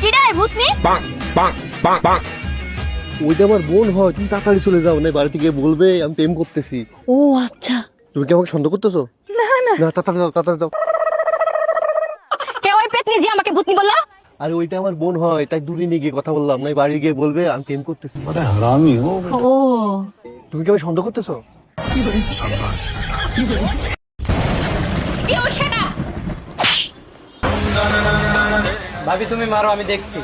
কিডা ভূতনি? ওইটা আমার বোন হয়, তুমি তাড়াতাড়ি চলে যাও, না বাড়িতে গিয়ে বলবে আমি প্রেম করতেছি। ও আচ্ছা। তুমি কি আমাকে সন্দেহ করতেছো? না না, না, তাড়াতাড়ি যাও, তাড়াতাড়ি যাও। কে ওই পেতনি যে আমাকে ভূতনি বললা? আরে ওইটা আমার বোন হয়, তাই দূরে নিয়ে গিয়ে কথা বললাম, না বাড়ি গিয়ে বলবে আমি প্রেম করতেছি। ও তুমি কি আমাকে সন্দেহ করতেছো? কি ও সেটা? ভাবি তুমি মারো, আমি দেখছি।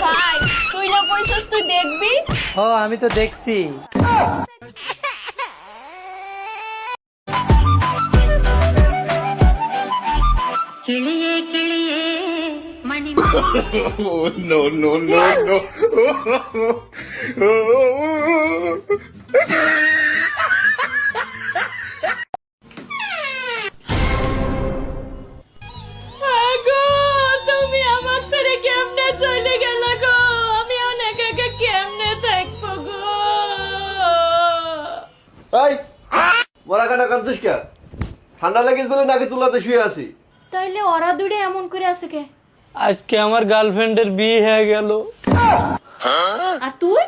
ভাই তুই না কইছস তুই দেখবি? ও আমি তো দেখছি। কিলিয়ে কিলিয়ে মনি গো, তুমি আমার ছেড়ে কেমনে চলে গেল গো? আমি অনেক একা কেমনে থাকবো গো? এই মরা কাটা কাঁদছিস কে? ঠান্ডা লেগেছে বলে নাকি তুলাতে শুয়ে আছি। তাইলে ওরা দূরে এমন করে আছে কে? আজকে আমার গার্লফ্রেন্ডের বিয়ে হয়ে গেল। আর তুই?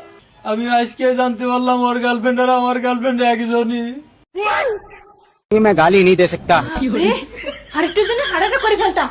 আমি আজকে জানতে পারলাম ওর গার্লফ্রেন্ড আর আমার গার্লফ্রেন্ড একজনই। রে আরেকটু জন্য হাড়াটা করে ফেলতাম।